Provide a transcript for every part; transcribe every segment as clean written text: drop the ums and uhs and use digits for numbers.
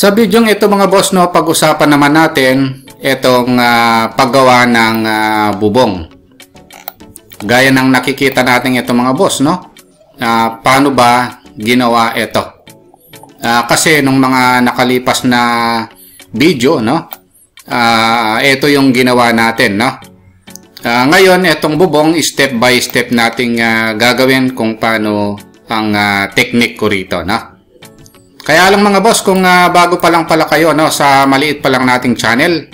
Sa bidyong ito mga boss, no, pag-usapan naman natin itong paggawa ng bubong. Gaya ng nakikita natin ito mga boss, no? Paano ba ginawa ito? Kasi nung mga nakalipas na video, no? Ito yung ginawa natin, no? Ngayon, itong bubong, step by step nating gagawin kung paano ang technique ko rito, no? Kaya lang mga boss, kung bago pa lang pala kayo, no, sa maliit pa lang nating channel,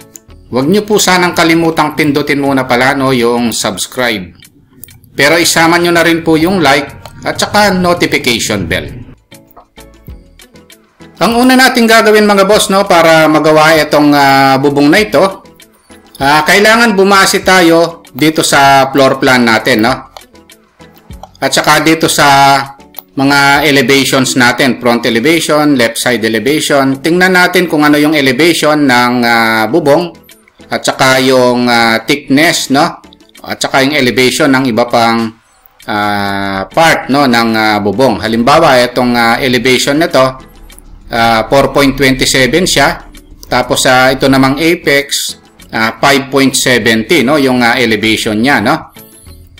huwag nyo po sanang kalimutang pindutin muna pala, no, yung subscribe. Pero isama nyo na rin po yung like at saka notification bell. Ang una nating gagawin mga boss, no, para magawa itong bubong na ito, kailangan bumase tayo dito sa floor plan natin, no? At saka dito sa mga elevations natin, front elevation, left side elevation. Tingnan natin kung ano yung elevation ng bubong at saka yung thickness, no? At saka yung elevation ng iba pang part, no, ng bubong. Halimbawa, itong elevation nito 4.27 siya. Tapos ito namang apex 5.70, no, yung elevation niya, no?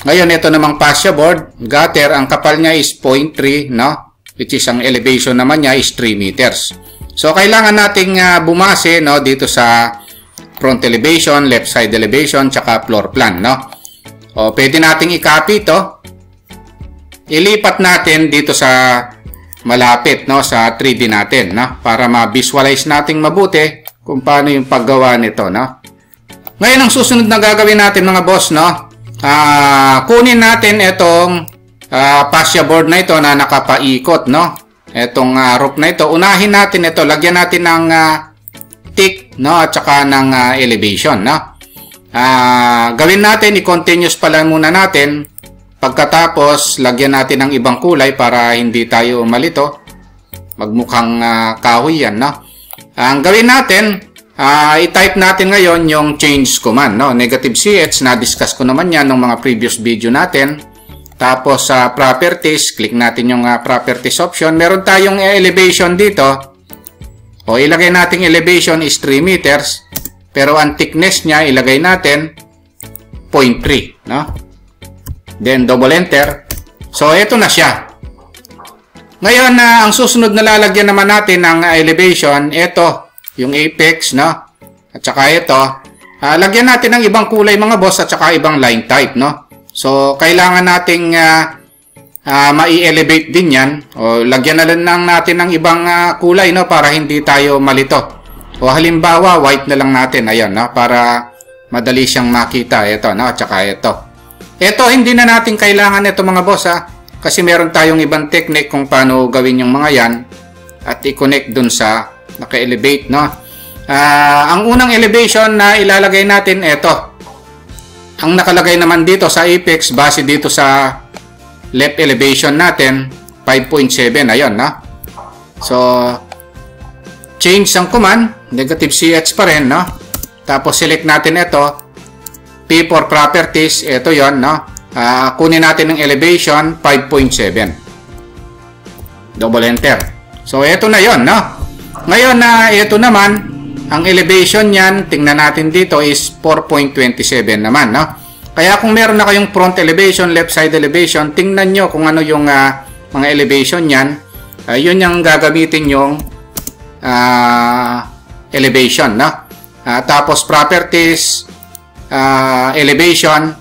Ngayon, ito namang fascia board, gutter, ang kapal niya is 0.3, no? Which is ang elevation naman niya is 3 meters. So, kailangan nating bumase, no, dito sa front elevation, left side elevation, tsaka floor plan, no? O, pwede nating i-copy ito. Ilipat natin dito sa malapit, no, sa 3D natin, no? Para ma-visualize nating mabuti kung paano yung paggawa nito, no? Ngayon, ang susunod na gagawin natin mga boss, no? Kunin natin itong fascia board na ito na nakapaikot, no? Itong roof na ito. Unahin natin ito. Lagyan natin ng thick, no? At saka ng elevation, no? Gawin natin, i-continuous pala muna natin. Pagkatapos, lagyan natin ng ibang kulay para hindi tayo malito. Magmukhang kahoy yan, no? Ang gawin natin, i-type natin ngayon yung change command, no? Negative CH, na-discuss ko naman yan ng mga previous video natin. Tapos sa properties, click natin yung properties option. Meron tayong elevation dito. O ilagay natin elevation is 3 meters. Pero ang thickness niya, ilagay natin 0.3, no? Then double enter. So ito na siya. Ngayon, ang susunod na lalagyan naman natin ng elevation, ito. Yung apex, no? At saka ito, lagyan natin ng ibang kulay mga boss at saka ibang line type, no? So, kailangan nating mai-elevate din yan. O, lagyan na lang natin ng ibang kulay, no? Para hindi tayo malito. O, halimbawa, white na lang natin. Ayan, no? Para madali siyang makita. Ito, no? At saka ito. Ito, hindi na natin kailangan ito mga boss, ha? Kasi meron tayong ibang technique kung paano gawin yung mga yan at i-connect dun sa naka-elevate, no? Ang unang elevation na ilalagay natin, ito. Ang nakalagay naman dito sa apex, base dito sa left elevation natin, 5.7, ayun, no? So, change ang command, negative CH pa rin, no? Tapos, select natin ito, P for properties, ito yon, no? Kunin natin ng elevation, 5.7. Double enter. So, ito na yon, no? Ngayon ito naman, ang elevation niyan, tingnan natin dito is 4.27 naman, no? Kaya kung meron na kayong front elevation, left side elevation, tingnan nyo kung ano yung mga elevation niyan. Yun yung gagamitin yung elevation, no? Tapos properties, elevation,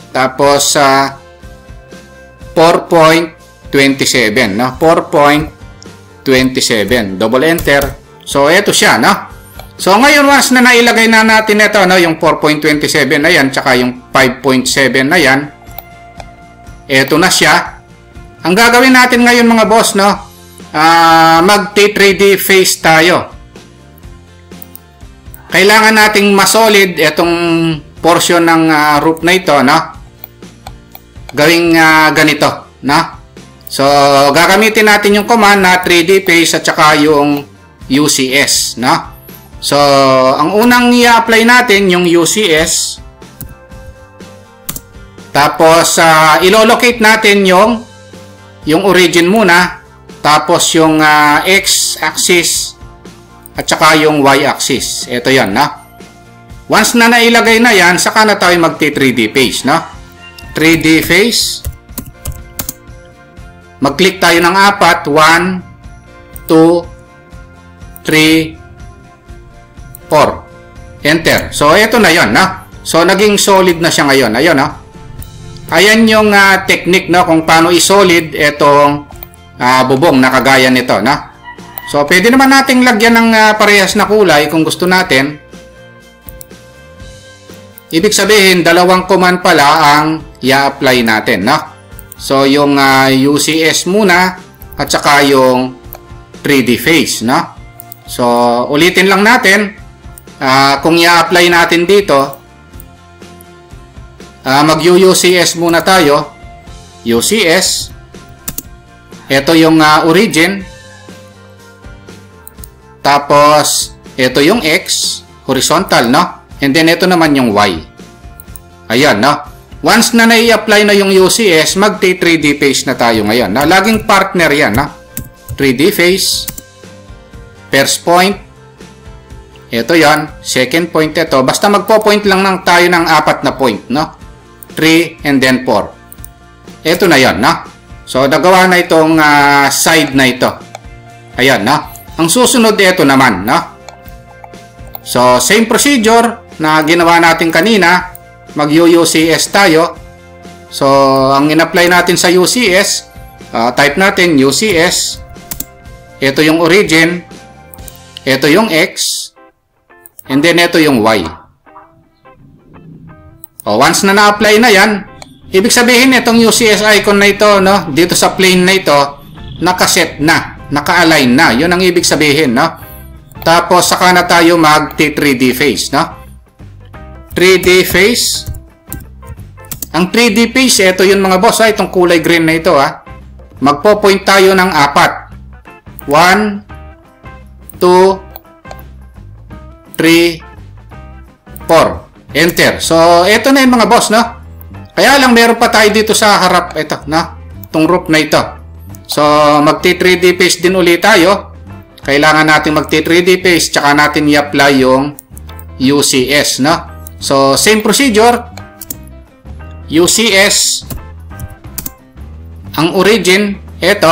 tapos 4.27, no? 4.27, double enter. So ito siya, no? So ngayon once na nailagay na natin ito, no, yung 4.27 na yan tsaka yung 5.7 na yan, ito na siya. Ang gagawin natin ngayon mga boss, no, mag-3D face tayo. Kailangan nating masolid itong portion ng roof na ito, no? Gawing ganito, no? So, gagamitin natin yung command na 3D face at saka yung UCS, no? So, ang unang i-apply natin yung UCS. Tapos, ilo-locate natin yung origin muna. Tapos, yung X-axis at saka yung y-axis. Ito yan, no? Once na nailagay na yan, saka na tayo magti-3D face, no? 3D face. Mag-click tayo ng 4. 1, 2, 3, 4. Enter. So, ito na yon, no? So, naging solid na siya ngayon. Ayun, no? Ayan yung technique, no? Kung paano i-solid itong bubong na kagaya nito, no? So, pwede naman nating lagyan ng parehas na kulay kung gusto natin. Ibig sabihin, dalawang command pala ang i-apply natin, no? So, yung UCS muna at saka yung 3D face, no? So, ulitin lang natin. Kung i-apply natin dito, mag-UCS muna tayo. UCS. Ito yung origin. Tapos, ito yung X, horizontal, no? And then, ito naman yung Y. Ayan, no? Once na nai-apply na yung UCS, mag-3D face na tayo ngayon. No? Laging partner yan, no? 3D face. First point. Ito yan. Second point ito. Basta magpo-point lang tayo ng 4 na point, no? 3 and then 4. Ito na yan, no? So, nagawa na itong side na ito. Ayan, no? Ang susunod ito naman, no? So, same procedure na ginawa natin kanina. Mag-UCS tayo. So, ang in-apply natin sa UCS, type natin UCS. Ito yung origin. Ito yung X. And then, ito yung Y. Once na na-apply na yan, ibig sabihin itong UCS icon na ito, no? Dito sa plane na ito, nakaset na. Naka-align na. Yun ang ibig sabihin, no? Tapos, saka na tayo mag-3D face, no? 3D face. Ang 3D face, ito yun mga boss, itong kulay green na ito, Magpo-point tayo ng 4. 1, 2, 3, 4. Enter. So, ito na yung mga boss, no? Kaya lang, meron pa tayo dito sa harap, ito, no? Itong roof na ito. So, magti-3D face din ulit tayo. Kailangan natin magti-3D face, tsaka natin i-apply yung UCS, no? So, same procedure. UCS. Ang origin, ito.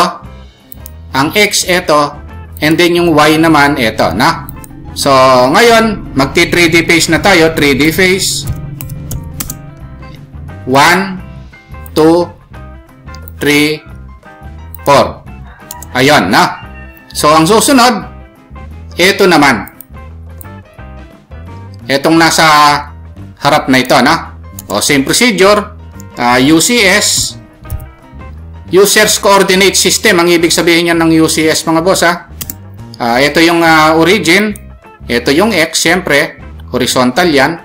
Ang X, ito. And then yung Y naman, ito, na? So, ngayon, magti-3D face na tayo. 3D face. 1, 2, 3, 4. Ayan, na? So, ang susunod, ito naman. Itong nasa harap na ito, no? Same procedure. UCS. User's Coordinate System. Ang ibig sabihin yan ng UCS, mga boss, ito yung origin. Ito yung X, syempre. Horizontal yan.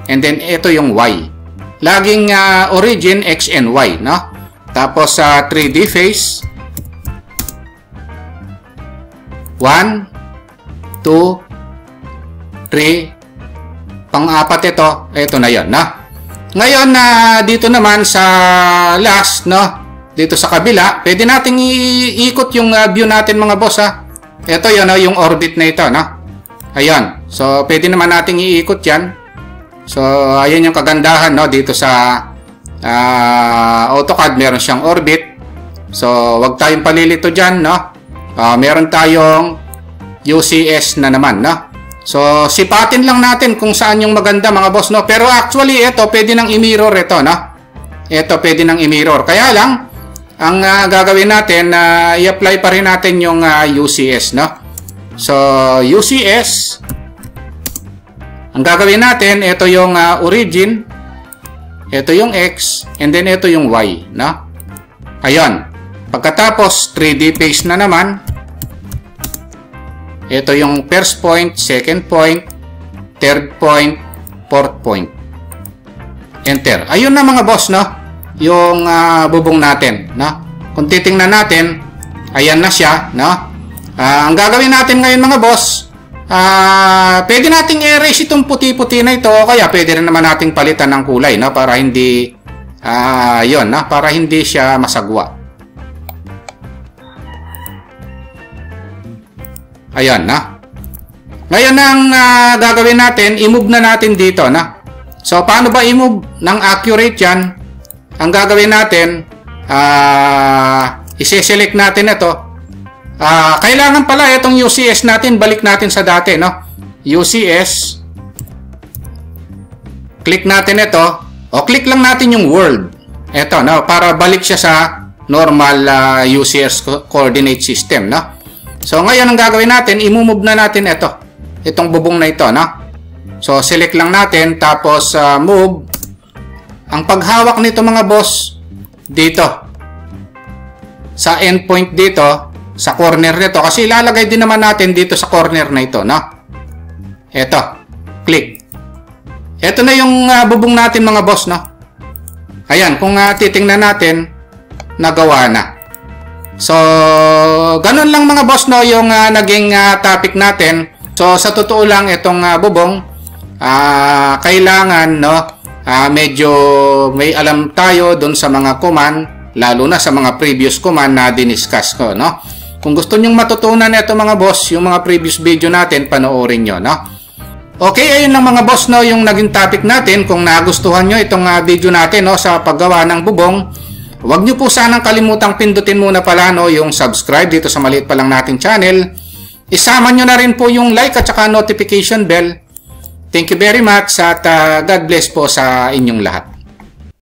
And then, ito yung Y. Laging origin, X and Y, no? Tapos, 3D face. 1, 2, 3, pang-apat ito na yon, no? Ngayon, dito naman sa last, no? Dito sa kabila, pwede nating iikot yung view natin, mga boss, Ito yun, no? Yung orbit na ito, no? Ayan. So, pwede naman nating iikot yan. So, ayan yung kagandahan, no? Dito sa AutoCAD, meron siyang orbit. So, wag tayong palilito dyan, no? Meron tayong UCS na naman, no? So, sipatin lang natin kung saan yung maganda, mga boss, no? Pero actually, ito, pwede nang i-mirror ito, no? Ito, pwede nang i-mirror. Kaya lang, ang gagawin natin, i-apply pa rin natin yung UCS, no? So, UCS, ang gagawin natin, ito yung origin, ito yung X, and then ito yung Y, no? Ayun. Pagkatapos, 3D face na naman. Ito yung first point, second point, third point, fourth point. Enter. Ayun na, mga boss, no? Yung bubong natin, no? Kung titingnan natin, ayan na siya, no? Ang gagawin natin ngayon, mga boss, pwede nating erase itong puti-puti na ito, kaya pwede rin naman nating palitan ng kulay, no? Para hindi, yun, no? Para hindi siya masagwa. Ayan, na. Ngayon ang gagawin natin, i-move na natin dito, no? So, paano ba i-move ng accurate yan? Ang gagawin natin, isi-select natin ito. Kailangan pala itong UCS natin, balik natin sa dati, no? UCS. Click natin ito. O, click lang natin yung world. Ito, no? Para balik siya sa normal UCS coordinate system, no? So, ngayon ang gagawin natin, i-move na natin ito. Itong bubong na ito, no? So, select lang natin, tapos move. Ang paghawak nito mga boss, dito. Sa endpoint dito, sa corner nito. Kasi ilalagay din naman natin dito sa corner na ito, no? Ito. Click. Ito na yung bubong natin mga boss, no? Ayan, kung titingnan natin, nagawa na. So, ganun lang mga boss, no, yung naging topic natin. So, sa totoo lang, itong bubong, kailangan, no, medyo may alam tayo dun sa mga command, lalo na sa mga previous command na diniscuss ko, no? Kung gusto nyong matutunan ito mga boss, yung mga previous video natin, panoorin nyo, no? Okay, ayun lang mga boss, no, yung naging topic natin. Kung nagustuhan nyo itong video natin, no, sa paggawa ng bubong, huwag nyo po sanang kalimutang pindutin muna pala, no, yung subscribe dito sa maliit pa lang nating channel. Isama nyo na rin po yung like at saka notification bell. Thank you very much at God bless po sa inyong lahat.